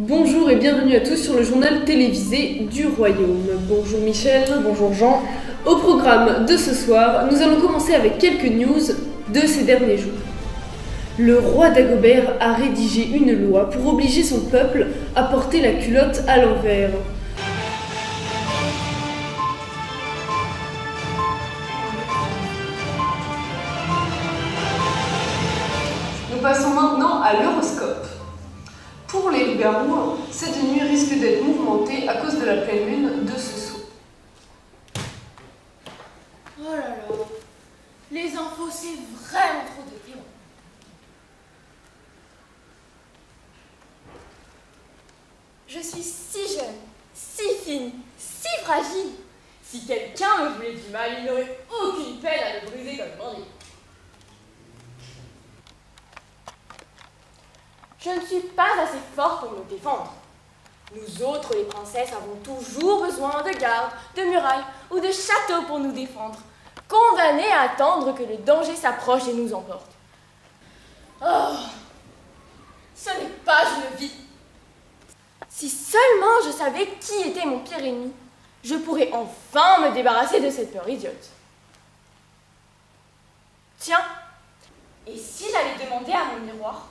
Bonjour et bienvenue à tous sur le journal télévisé du Royaume. Bonjour Michel. Bonjour Jean. Au programme de ce soir, nous allons commencer avec quelques news de ces derniers jours. Le roi Dagobert a rédigé une loi pour obliger son peuple à porter la culotte à l'envers. Nous passons maintenant à l'horoscope. Pour les loups-garous, cette nuit risque d'être mouvementée à cause de la pleine lune de ce soir. Oh là là, les infos c'est vraiment trop déprimant. Je suis si jeune, si fine, si fragile. Si quelqu'un me voulait du mal, il n'aurait aucune peine à le briser comme bandit. Je ne suis pas assez forte pour me défendre. Nous autres, les princesses, avons toujours besoin de gardes, de murailles ou de châteaux pour nous défendre, condamnées à attendre que le danger s'approche et nous emporte. Oh, ce n'est pas une vie. Si seulement je savais qui était mon pire ennemi, je pourrais enfin me débarrasser de cette peur idiote. Tiens, et si j'allais demander à mon miroir ?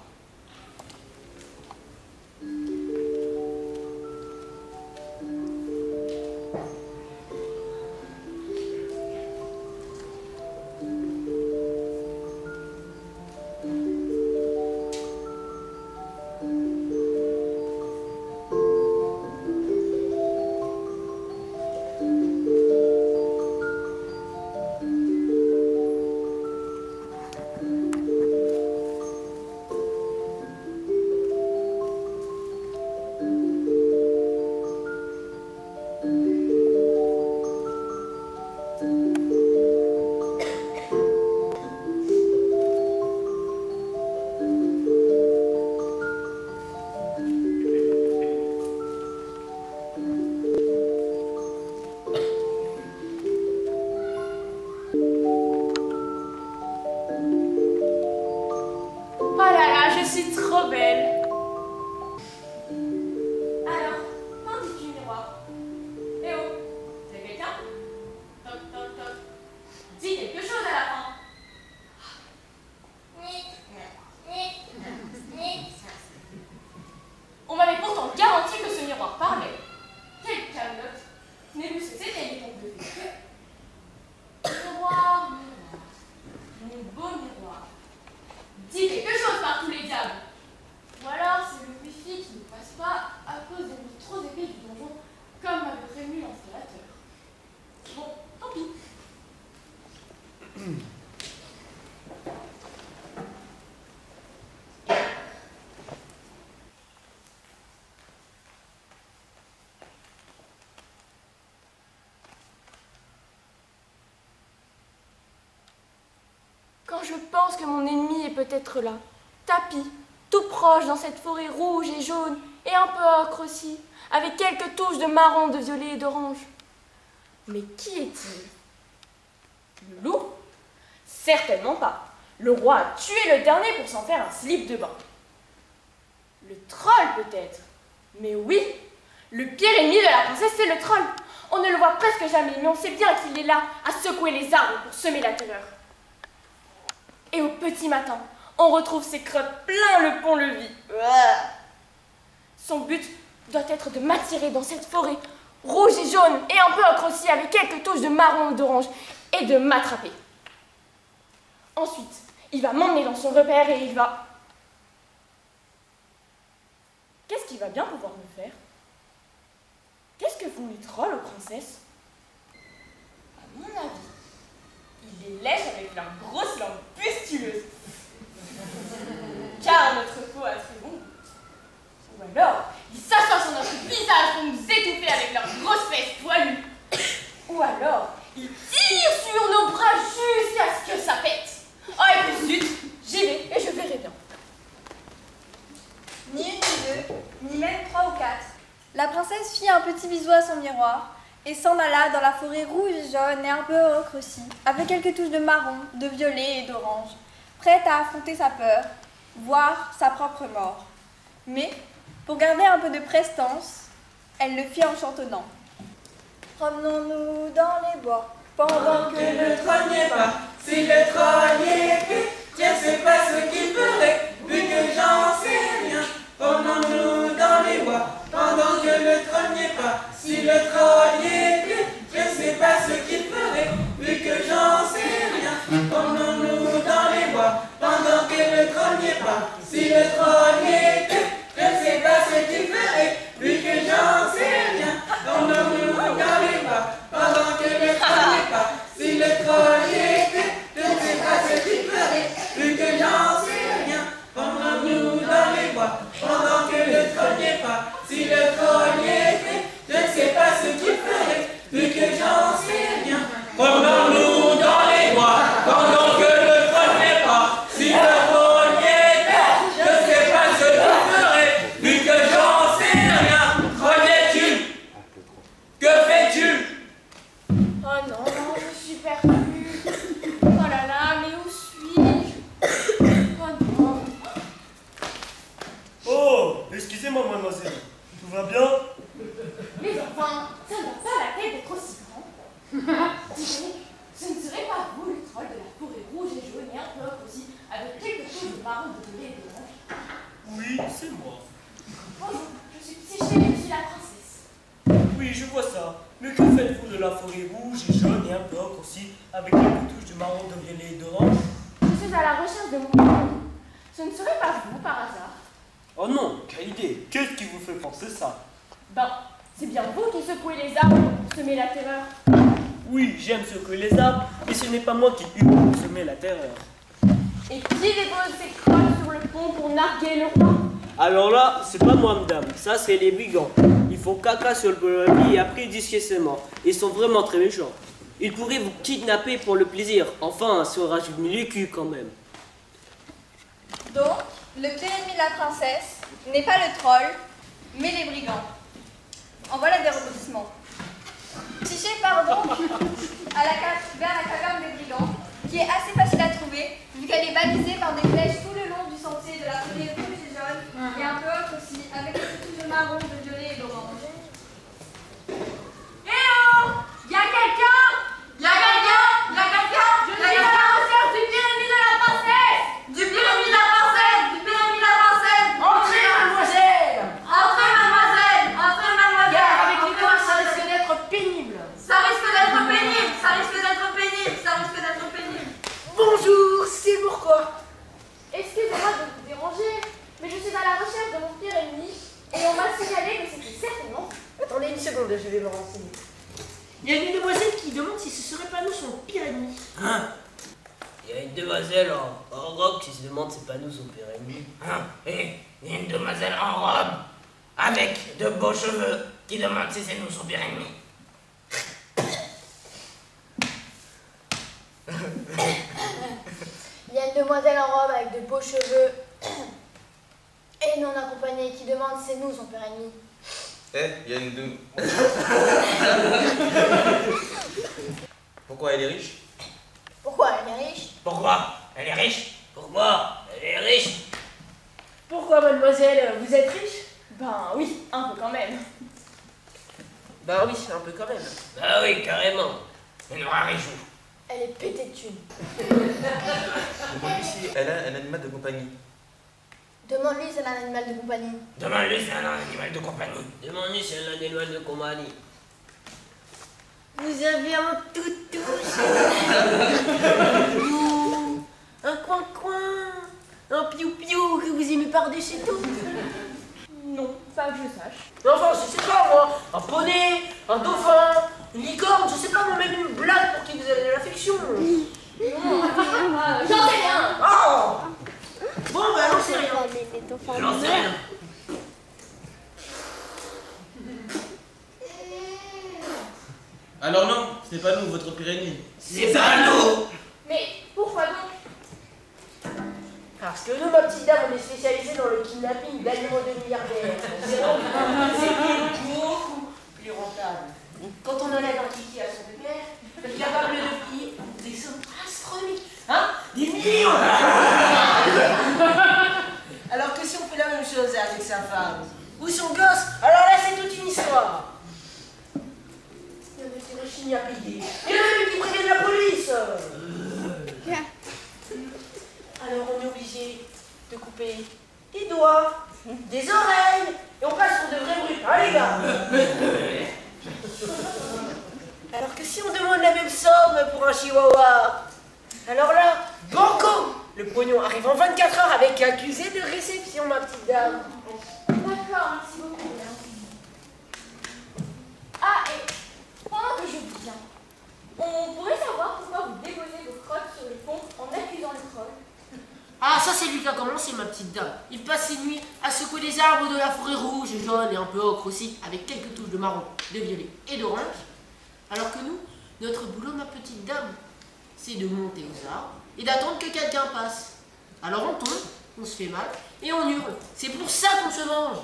Quand je pense que mon ennemi est peut-être là, tapi, tout proche dans cette forêt rouge et jaune, et un peu ocre aussi, avec quelques touches de marron, de violet et d'orange. Mais qui est-il? Le loup? Certainement pas. Le roi a tué le dernier pour s'en faire un slip de bain. Le troll peut-être? Mais oui, le pire ennemi de la princesse, c'est le troll. On ne le voit presque jamais, mais on sait bien qu'il est là, à secouer les arbres pour semer la terreur. Et au petit matin, on retrouve ses crottes plein le pont-levis. Son but doit être de m'attirer dans cette forêt rouge et jaune et un peu ocre aussi avec quelques touches de marron ou d'orange et de m'attraper. Ensuite, il va m'emmener dans son repère et il va... Qu'est-ce qu'il va bien pouvoir me faire? Qu'est-ce que font les trolls aux princesses? À mon avis, il les lèche avec leur grosse langue pustuleuse. Car notre peau a très bon goût. Ou alors, ils s'assoient sur notre visage pour nous étouffer avec leurs grosses fesses poilues. Ou alors, ils tirent sur nos bras jusqu'à ce que ça pète. Oh, et puis zut, j'y vais et je verrai bien. Ni une ni deux, ni même 3 ou 4. La princesse fit un petit bisou à son miroir et s'en alla dans la forêt rouge et jaune et un peu ocre aussi, avec quelques touches de marron, de violet et d'orange, prête à affronter sa peur, voire sa propre mort. Mais Pour garder un peu de prestance, elle le fit en chantonnant. Promenons-nous dans les bois, pendant que le troll n'y est pas. Si le troll y était, je ne sais pas ce qu'il ferait, vu que j'en sais rien. Promenons-nous dans les bois, pendant que le troll n'y est pas. Si le troll y était, je ne sais pas ce qu'il ferait, vu que j'en sais rien. Promenons-nous dans les bois, pendant que le troll n'y est pas. Si le troll y était, je ne sais pas ce qu'il ferait, vu que j'en sais rien. Promenons-nous dans les bois, pendant que le troll n'y est pas. Si le troll y était, je ne sais pas ce qu'il ferait, vu que j'en sais rien. Promenons-nous dans les bois, pendant que le troll n'y est pas. Si le troll y était, je ne sais pas ce qu'il ferait, vu que j'en sais rien. Promenons-nous dans les bois, pendant que le troll n'est pas. Si le troll y était, je ne sais pas ce qu'il ferait, vu que j'en sais rien. Connais-tu? Que fais-tu? Oh non, je suis perdue. Oh là là, mais où suis-je? Oh non. Oh, excusez-moi, mademoiselle. Tout va bien? Mais enfin, ça n'a pas la tête d'être aussi grand. Ce ne serait pas vous le troll de la forêt rouge et jaune et un peu aussi, avec quelque chose de marron de lait et d'orange? Oui, c'est moi. Bonjour, je suis Psyché et je suis la princesse. Oui, je vois ça. Mais que faites-vous de la forêt rouge et jaune et un peu ocre aussi, avec quelques touches de marron, de violet et d'orange? Je suis à la recherche de mon père. Ce ne serait pas vous par hasard? Oh non, quelle idée! Qu'est-ce qui vous fait penser ça? Ben, c'est bien vous qui secouez les arbres pour semer la terreur. Oui, j'aime secouer les arbres, mais ce n'est pas moi qui hurle pour semer la terreur. Et qui dépose ses crolles sur le pont pour narguer le roi? Alors là, c'est pas moi, madame. Ça, c'est les brigands. Ils font caca sur le pont et après ils disent que c'est mort. Ils sont vraiment très méchants. Ils pourraient vous kidnapper pour le plaisir. Enfin, si on rajoute 1000 écus quand même. Donc, le pire ennemi de la princesse n'est pas le troll, mais les brigands. En voilà des rebondissements. Psyché part donc vers la caverne des brigands, qui est assez facile à trouver, vu qu'elle est balisée par des flèches tout le long du sentier de la forêt rouge et jaune, et un peu autre aussi, avec des touches de marron, de violet et d'orange. Eh oh! Y'a quelqu'un? Y'a quelqu'un? Y'a quelqu'un? Je suis à la recherche du pire ennemi de la princesse! Du pire ennemi de la princesse! Du pire ennemi de la princesse! Entrez, mademoiselle! Entrez, mademoiselle! Entrez, mademoiselle! Avec l'école, ça risque d'être pénible. Ça risque d'être pénible! Ça risque d'être pénible! Ça risque d'être pénible! Bonjour, c'est pourquoi? Excusez-moi de vous déranger, mais je suis à la recherche de mon pire ennemi et on m'a signalé que c'était certainement. Attendez une seconde, je vais me renseigner. Il y a une demoiselle qui demande si ce serait pas nous son pire ennemi. Hein? Il y a une demoiselle en robe qui se demande si c'est pas nous son pire ennemi. Hein? Et une demoiselle en robe, avec de beaux cheveux, qui demande si c'est nous son pire ennemi. Il y a une demoiselle en robe avec de beaux cheveux et non accompagnée qui demande si c'est nous son père ennemi. Il y a une Pourquoi elle est riche? Pourquoi elle est riche? Pourquoi? Elle est riche? Pourquoi? Elle est riche. Pourquoi, mademoiselle, vous êtes riche? Ben oui, un peu quand même. Bah oui, un peu quand même. Ah oui, carrément. Elle nous riche où? Elle est pétée de thunes. Demande-lui si elle a un animal de compagnie. Demande-lui si elle a un animal de compagnie. Demande-lui si elle a un animal de compagnie. Demande-lui si elle a un animal de compagnie. Vous avez un toutou, un coin-coin, un piou-piou que vous aimez par-dessus tout. Non, pas que je sache. Enfin, je sais pas moi, un poney, un dauphin, une licorne, je sais pas moi, même une blague pour qui vous avez de l'affection. J'en sais rien! Oh! Bon, bah j'en sais rien. J'en sais rien. Alors non, ce n'est pas nous, votre pire ennemi. C'est pas nous! Mais pourquoi donc? Parce que nous, ma petite dame, on est spécialisés dans le kidnapping d'animaux de milliardaires. C'est beaucoup plus rentable. Quand on en a identifié à son père, on est capable de payer des sommes astronomiques. Hein? Des millions! Alors que si on fait la même chose avec sa femme, ou son gosse, alors là c'est toute une histoire. Il y a des Téréchini à payer. Il y en a même qui préviennent la police. Alors on est obligé de couper des doigts, des oreilles, et on passe pour de vrais brutes, hein les gars? Alors que si on demande la même somme pour un chihuahua, alors là, banco! Le pognon arrive en 24 heures avec accusé de réception, ma petite dame. D'accord, merci beaucoup. Ah, et pendant que je vous viens, on pourrait savoir pourquoi vous déposez vos crottes sur le pont en accusant le troll. Ah, ça c'est lui qui a commencé, ma petite dame. Il passe ses nuits à secouer les arbres de la forêt rouge et jaune et un peu ocre aussi, avec quelques touches de marron, de violet et d'orange. Alors que nous, notre boulot, ma petite dame, c'est de monter aux arbres et d'attendre que quelqu'un passe. Alors on tombe, on se fait mal et on hurle. C'est pour ça qu'on se venge.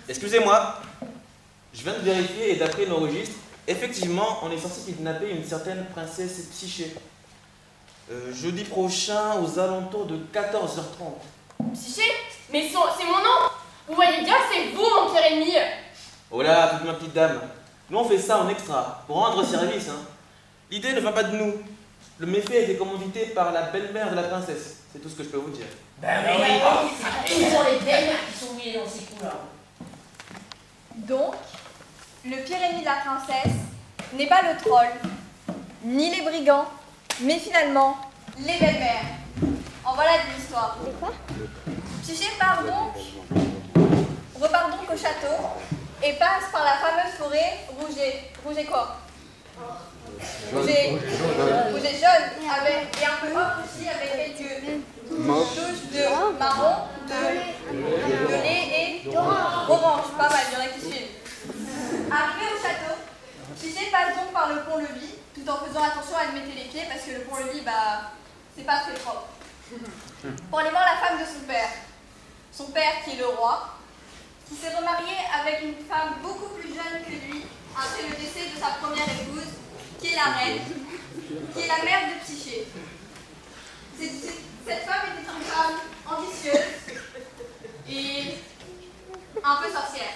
Excusez-moi, je viens de vérifier et d'après nos registres, effectivement, on est censé kidnapper une certaine princesse Psyché. Jeudi prochain, aux alentours de 14h30. Psyché? Mais c'est mon nom! Vous voyez bien, c'est vous, mon pire ennemi! Oh là, toute ma petite dame, nous on fait ça en extra, pour rendre service. Hein. L'idée ne va pas de nous. Le méfait a été commandité par la belle-mère de la princesse. C'est tout ce que je peux vous dire. Ben oui, C'est toujours les belles qui sont mouillées dans ces coups-là. Donc, le pire ennemi de la princesse n'est pas le troll, ni les brigands, mais finalement, les belles-mères. En voilà de l'histoire. Psyché repart donc au château et passe par la fameuse forêt rouget quoi? Rouget jaune, et un peu ocre aussi, avec quelques touches de marron, de violet et orange. Pas mal, il y en a qui suivent. Arrivé au château, Psyché passe donc par le pont-levis, tout en faisant attention à y mettre les pieds, parce que le pont-levis, c'est pas très propre. Pour aller voir la femme de son père. Son père, qui est le roi, qui s'est remarié avec une femme beaucoup plus jeune que lui, après le décès de sa première épouse, qui est la reine, qui est la mère de Psyché. Cette femme était une femme ambitieuse et un peu sorcière.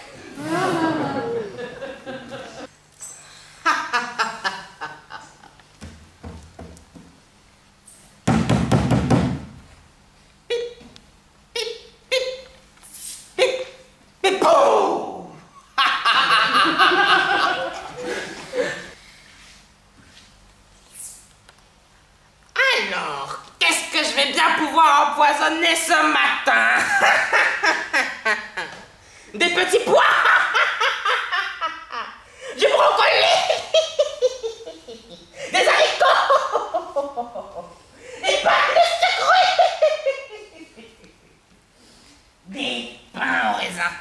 Alors, qu'est-ce que je vais bien pouvoir empoisonner ce matin? Des petits pois, du brocoli, des haricots, des pâtes sucrées, des pains au raisin,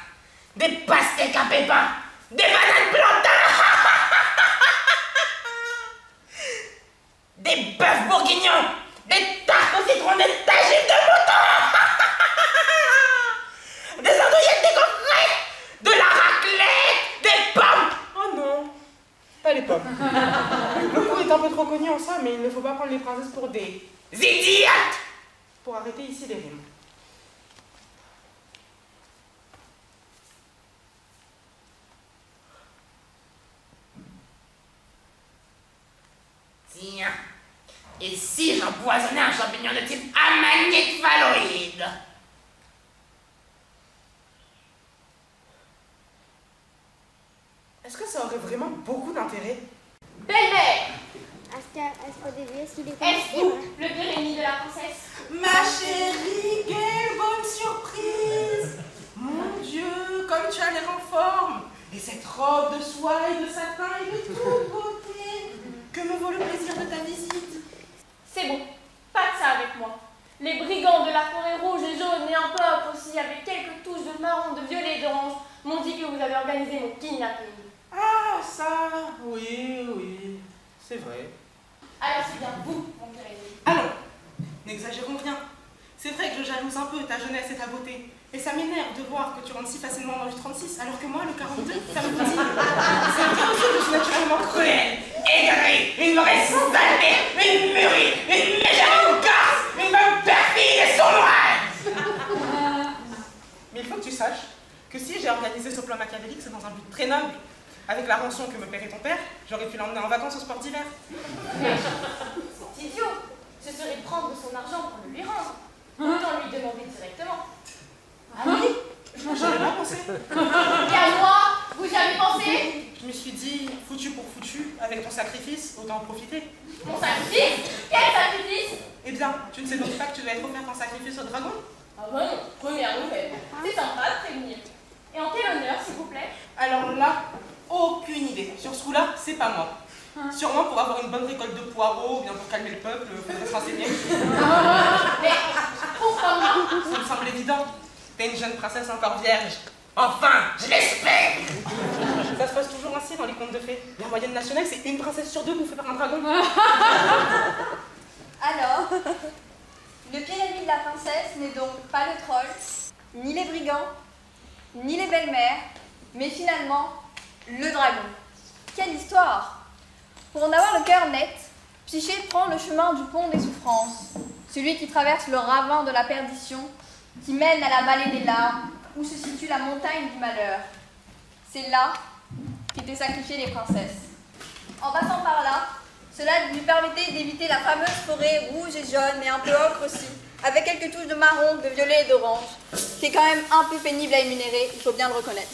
des pastèques à pépins, des bananes plantains, des bœufs bourguignons, des tartes au citron, des tagines de mouton, des andouillettes décoffrées, de la raclette, des pommes. Oh non, pas les pommes. Le coup est un peu trop connu en ça, mais il ne faut pas prendre les princesses pour des idiotes. Pour arrêter ici les rimes. Tiens, et si j'empoisonnais un champignon de type amanite phalloïde? Est-ce que ça aurait vraiment beaucoup d'intérêt? Belle-mère! Est-ce vous, le pire ennemi de la princesse? Ma chérie, quelle bonne surprise! Mon Dieu, comme tu as l'air en forme! Et cette robe de soie et de satin est de toute beauté! Que me vaut le plaisir de ta visite? C'est bon, pas de ça avec moi. Les brigands de la forêt rouge et jaune et un peu ocre aussi, avec quelques touches de marron, de violet et d'orange, m'ont dit que vous avez organisé mon kidnapping. Ah, ça, oui, c'est vrai. Alors c'est bien vous, mon pire ennemi. Allons, n'exagérons rien. C'est vrai que je jalouse un peu ta jeunesse et ta beauté. Et ça m'énerve de voir que tu rentres si facilement dans le 36, alors que moi, le 42, ça me dit. C'est vrai aussi que je suis naturellement cruelle. Aigrie, une vraie saleté, une mûrie, une mégère, une garce, une femme perfide et sournoise. saches que si j'ai organisé ce plan machiavélique, c'est dans un but très noble. Avec la rançon que me paierait ton père, j'aurais pu l'emmener en vacances au sport d'hiver. C'est idiot. Ce serait de prendre son argent pour le lui rendre. Autant lui demander directement. Ah oui? J'y avais pas pensé. Et à moi, vous y avez pensé? Je me suis dit, foutu pour foutu, avec ton sacrifice, autant en profiter. Mon sacrifice? Quel sacrifice? Eh bien, tu ne sais donc pas que tu dois être offert ton sacrifice au dragon? Ah bon, première nouvelle. C'est sympa de prévenir. Et en quel honneur, s'il vous plaît? Alors là, aucune idée. Sur ce coup-là, c'est pas moi. Sûrement pour avoir une bonne récolte de poireaux, ou bien pour calmer le peuple, faudrait se renseigner. Mais pourquoi moi? Ça me semble évident. T'es une jeune princesse encore vierge. Enfin, je l'espère. Ça se passe toujours ainsi dans les contes de fées. La moyenne nationale, c'est une princesse sur deux bouffée par un dragon. Alors, le pire ennemi de la princesse n'est donc pas le troll, ni les brigands, ni les belles-mères, mais finalement, le dragon. Quelle histoire! Pour en avoir le cœur net, Psyché prend le chemin du pont des souffrances, celui qui traverse le ravin de la perdition, qui mène à la vallée des larmes, où se situe la montagne du malheur. C'est là qu'étaient sacrifiées les princesses. En passant par là, cela lui permettait d'éviter la fameuse forêt rouge et jaune et un peu ocre aussi, avec quelques touches de marron, de violet et d'orange, qui est quand même un peu pénible à énumérer, il faut bien le reconnaître.